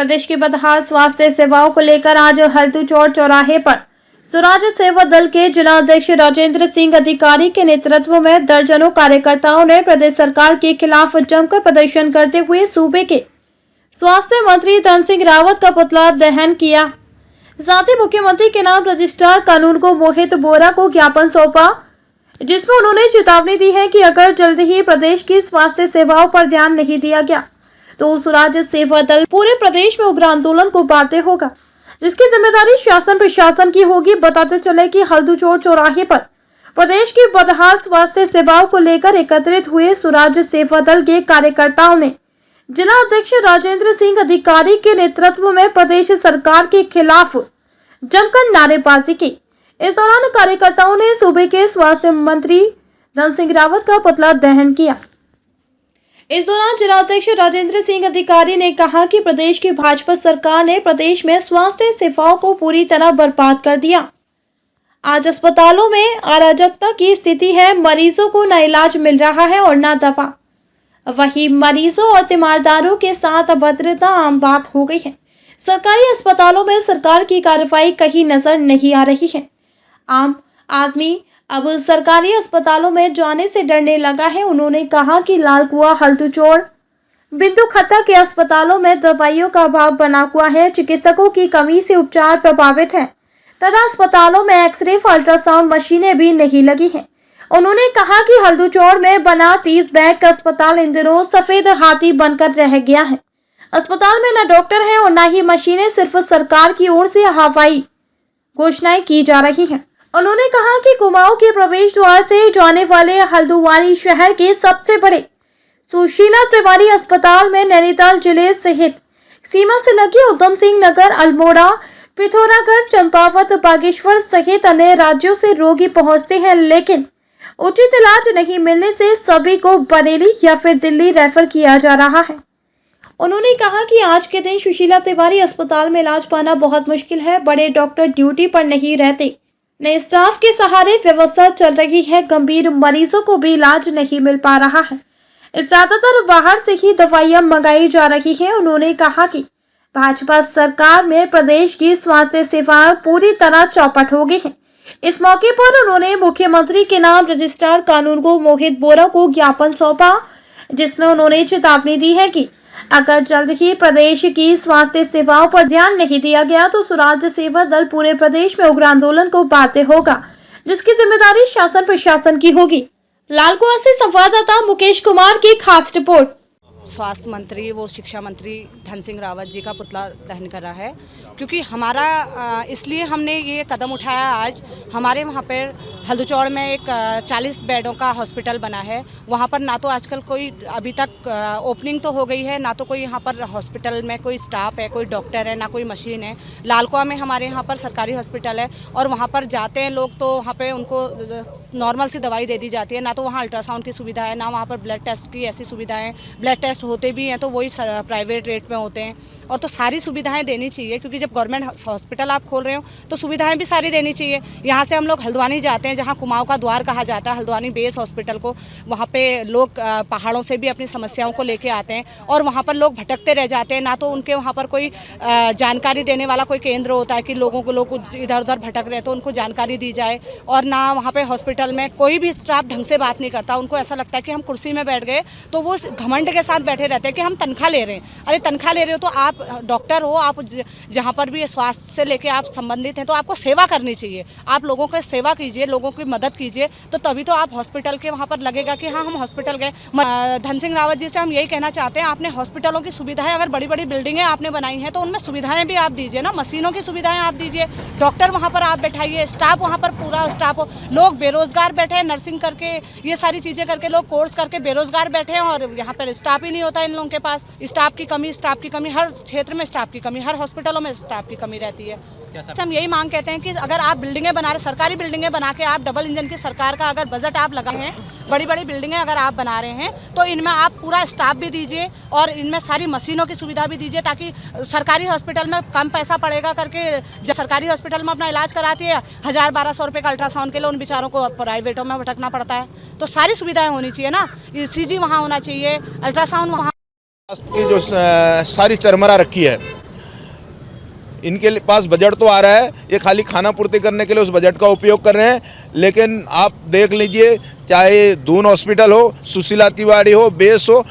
प्रदेश की बदहाल स्वास्थ्य सेवाओं को लेकर आज हल्दूचौड़ चौराहे पर स्वराज सेवा दल के जिला अध्यक्ष राजेंद्र सिंह अधिकारी के नेतृत्व में दर्जनों कार्यकर्ताओं ने प्रदेश सरकार के खिलाफ जमकर प्रदर्शन करते हुए सूबे के स्वास्थ्य मंत्री धन सिंह रावत का पुतला दहन किया। साथ ही मुख्यमंत्री के नाम रजिस्ट्रार कानून को मोहित बोरा को ज्ञापन सौंपा, जिसमें उन्होंने चेतावनी दी है कि अगर जल्द ही प्रदेश की स्वास्थ्य सेवाओं पर ध्यान नहीं दिया गया तो स्वराज सेवा दल पूरे प्रदेश में उग्र आंदोलन को बाध्य होगा, जिसकी जिम्मेदारी शासन प्रशासन की होगी। बताते चले कि हल्दूचौड़ चौराहे पर प्रदेश की बदहाल स्वास्थ्य सेवाओं को लेकर एकत्रित हुए स्वराज सेवा दल के कार्यकर्ताओं ने जिला अध्यक्ष राजेंद्र सिंह अधिकारी के नेतृत्व में प्रदेश सरकार के खिलाफ जमकर नारेबाजी की। इस दौरान कार्यकर्ताओं ने सूबे के स्वास्थ्य मंत्री धन सिंह रावत का पुतला दहन किया। इस दौरान जिला अध्यक्ष राजेंद्र सिंह अधिकारी ने कहा कि प्रदेश की भाजपा सरकार ने प्रदेश में स्वास्थ्य सेवाओं को पूरी तरह बर्बाद कर दिया। आज अस्पतालों में अराजकता की स्थिति है, मरीजों को न इलाज मिल रहा है और न दवा। वही मरीजों और तीमारदारों के साथ अभद्रता आम बात हो गई है। सरकारी अस्पतालों में सरकार की कार्रवाई कहीं नजर नहीं आ रही है। आम आदमी अब सरकारी अस्पतालों में जाने से डरने लगा है। उन्होंने कहा कि लालकुआं, हल्दूचौड़, बिंदु खत्ता के अस्पतालों में दवाइयों का अभाव बना हुआ है, चिकित्सकों की कमी से उपचार प्रभावित है तथा अस्पतालों में एक्सरे, अल्ट्रासाउंड मशीनें भी नहीं लगी हैं। उन्होंने कहा कि हल्दूचौड़ में बना 30 बेड का अस्पताल इन दिनों सफेद हाथी बनकर रह गया है। अस्पताल में न डॉक्टर है और न ही मशीनें, सिर्फ सरकार की ओर से हवाई घोषणाएं की जा रही हैं। उन्होंने कहा कि कुमाऊं के प्रवेश द्वार से जाने वाले हल्द्वानी शहर के सबसे बड़े सुशीला तिवारी अस्पताल में नैनीताल जिले सहित सीमा से लगे उधम सिंह नगर, अल्मोड़ा, पिथौरागढ़, चंपावत, बागेश्वर सहित अन्य राज्यों से रोगी पहुंचते हैं, लेकिन उचित इलाज नहीं मिलने से सभी को बरेली या फिर दिल्ली रेफर किया जा रहा है। उन्होंने कहा कि आज के दिन सुशीला तिवारी अस्पताल में इलाज पाना बहुत मुश्किल है। बड़े डॉक्टर ड्यूटी पर नहीं रहते, नए स्टाफ के सहारे व्यवस्था चल रही है। गंभीर मरीजों को भी इलाज नहीं मिल पा रहा है। ज्यादातर बाहर से ही दवाइयां मंगाई जा रही हैं। उन्होंने कहा कि भाजपा सरकार में प्रदेश की स्वास्थ्य सेवाएं पूरी तरह चौपट हो गई हैं। इस मौके पर उन्होंने मुख्यमंत्री के नाम रजिस्ट्रार कानून को मोहित बोरा को ज्ञापन सौंपा, जिसमें उन्होंने चेतावनी दी है कि अगर जल्द ही प्रदेश की स्वास्थ्य सेवाओं पर ध्यान नहीं दिया गया तो स्वराज सेवा दल पूरे प्रदेश में उग्र आंदोलन को बाध्य होगा, जिसकी जिम्मेदारी शासन प्रशासन की होगी। लालकुआं से संवाददाता मुकेश कुमार की खास रिपोर्ट। स्वास्थ्य मंत्री वो शिक्षा मंत्री धन सिंह रावत जी का पुतला दहन कर रहा है, क्योंकि हमारा इसलिए हमने ये कदम उठाया। आज हमारे वहाँ पर हल्दूचौड़ में एक 40 बेडों का हॉस्पिटल बना है। वहाँ पर ना तो आजकल कोई अभी तक ओपनिंग तो हो गई है, ना तो कोई यहाँ पर हॉस्पिटल में कोई स्टाफ है, कोई डॉक्टर है, ना कोई मशीन है। लालकुआं में हमारे यहाँ पर सरकारी हॉस्पिटल है और वहाँ पर जाते हैं लोग तो वहाँ पर उनको नॉर्मल सी दवाई दे दी जाती है। ना तो वहाँ अल्ट्रासाउंड की सुविधा है, ना वहाँ पर ब्लड टेस्ट की ऐसी सुविधाएँ। ब्लड टेस्ट होते भी हैं तो वही प्राइवेट रेट में होते हैं। और तो सारी सुविधाएं देनी चाहिए, क्योंकि जब गवर्नमेंट हॉस्पिटल आप खोल रहे हो तो सुविधाएं भी सारी देनी चाहिए। यहाँ से हम लोग हल्द्वानी जाते हैं, जहाँ कुमाऊं का द्वार कहा जाता है, हल्द्वानी बेस हॉस्पिटल को। वहाँ पे लोग पहाड़ों से भी अपनी समस्याओं को लेके आते हैं और वहाँ पर लोग भटकते रह जाते हैं। ना तो उनके वहाँ पर कोई जानकारी देने वाला कोई केंद्र होता है कि लोग इधर उधर भटक रहे हैं तो उनको जानकारी दी जाए, और ना वहाँ पर हॉस्पिटल में कोई भी स्टाफ ढंग से बात नहीं करता। उनको ऐसा लगता है कि हम कुर्सी में बैठ गए तो वो घमंड के साथ बैठे रहते हैं कि हम तनख्वाह ले रहे हैं। अरे तनख्वाह ले रहे हो तो आप डॉक्टर हो, आप जहाँ पर भी स्वास्थ्य से लेके आप संबंधित हैं तो आपको सेवा करनी चाहिए। आप लोगों की सेवा कीजिए, लोगों की मदद कीजिए, तो तभी तो आप हॉस्पिटल के वहाँ पर लगेगा कि हाँ हम हॉस्पिटल गए। धन सिंह रावत जी से हम यही कहना चाहते हैं, आपने हॉस्पिटलों की सुविधाएं, अगर बड़ी बड़ी बिल्डिंगें आपने बनाई हैं तो उनमें सुविधाएं भी आप दीजिए ना, मशीनों की सुविधाएं आप दीजिए, डॉक्टर वहाँ पर आप बैठाइए, स्टाफ वहाँ पर पूरा स्टाफ हो। लोग बेरोजगार बैठे हैं, नर्सिंग करके ये सारी चीज़ें करके लोग कोर्स करके बेरोजगार बैठे हैं और यहाँ पर स्टाफ ही नहीं होता इन लोगों के पास। स्टाफ की कमी, हर क्षेत्र में स्टाफ की कमी, हर हॉस्पिटलों में स्टाफ की कमी रहती है। हम यही मांग कहते हैं कि अगर आप बिल्डिंगें बना रहे, सरकारी बिल्डिंगें बना के आप डबल इंजन की सरकार का अगर बजट आप लगाए हैं, बड़ी बड़ी बिल्डिंगें अगर आप बना रहे हैं तो इनमें आप पूरा स्टाफ भी दीजिए और इनमें सारी मशीनों की सुविधा भी दीजिए, ताकि सरकारी हॉस्पिटल में कम पैसा पड़ेगा करके जब सरकारी हॉस्पिटल में अपना इलाज कराती है 1000-1200 रुपये का अल्ट्रासाउंड के लिए उन बेचारों को प्राइवेटों में भटकना पड़ता है। तो सारी सुविधाएं होनी चाहिए ना, ECG वहाँ होना चाहिए, अल्ट्रासाउंड वहाँ। स्वास्थ्य की जो सारी चरमरा रखी है इनके पास बजट तो आ रहा है, ये खाली खाना पूर्ति करने के लिए उस बजट का उपयोग कर रहे हैं। लेकिन आप देख लीजिए, चाहे दून हॉस्पिटल हो, सुशीला तिवारी हो, बेस हो,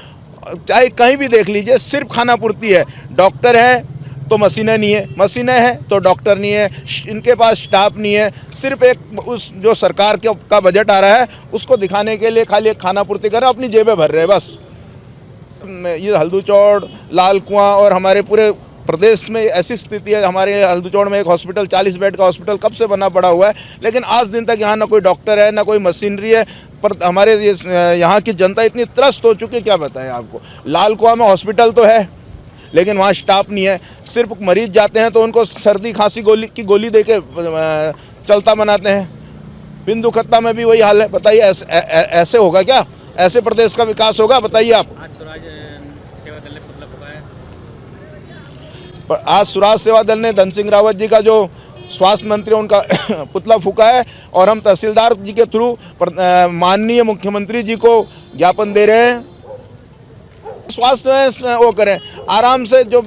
चाहे कहीं भी देख लीजिए, सिर्फ खाना पूर्ति है। डॉक्टर है तो मशीनें नहीं है, मशीनें हैं तो डॉक्टर नहीं है, इनके पास स्टाफ नहीं है। सिर्फ एक उस जो सरकार का बजट आ रहा है उसको दिखाने के लिए खाली एक खाना पूर्ति कर रहे हैं, अपनी जेबें भर रहे हैं बस। ये हल्दू चौड़, लाल कुआं और हमारे पूरे प्रदेश में ऐसी स्थिति है। हमारे हल्दू चौड़ में एक हॉस्पिटल, 40 बेड का हॉस्पिटल कब से बना पड़ा हुआ है, लेकिन आज दिन तक यहाँ ना कोई डॉक्टर है, ना कोई मशीनरी है। पर हमारे यहाँ की जनता इतनी त्रस्त हो चुकी है, क्या बताएं आपको। लाल कुआं में हॉस्पिटल तो है लेकिन वहाँ स्टाफ नहीं है। सिर्फ मरीज जाते हैं तो उनको सर्दी खांसी की गोली दे के चलता बनाते हैं। बिंदु खत्ता में भी वही हाल है। बताइए ऐसे होगा क्या? ऐसे प्रदेश का विकास होगा? बताइए आप। आज स्वराज सेवा दल ने धन सिंह रावत जी का जो स्वास्थ्य मंत्री उनका पुतला फूका है और हम तहसीलदार जी के थ्रू माननीय मुख्यमंत्री जी को ज्ञापन दे रहे हैं। स्वास्थ्य वो करें आराम से, जो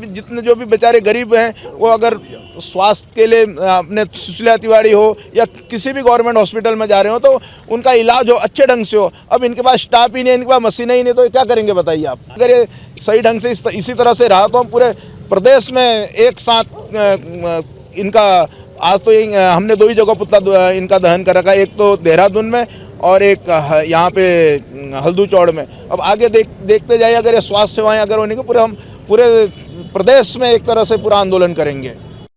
भी बेचारे गरीब हैं वो अगर स्वास्थ्य के लिए अपने सुशीला तिवारी हो या किसी भी गवर्नमेंट हॉस्पिटल में जा रहे हो तो उनका इलाज हो, अच्छे ढंग से हो। अब इनके पास स्टाफ ही नहीं, इनके पास मशीनें ही नहीं, तो क्या करेंगे बताइए आप। अगर ये सही ढंग से इसी तरह से रहा तो हम पूरे प्रदेश में एक साथ इनका आज तो हमने 2 ही जगह पुतला इनका दहन कर रखा है, एक तो देहरादून में और एक यहाँ पे हल्दू चौड़ में। अब आगे देखते जाइए, अगर ये स्वास्थ्य सेवाएं अगर होने के हम पूरे प्रदेश में एक तरह से पूरा आंदोलन करेंगे।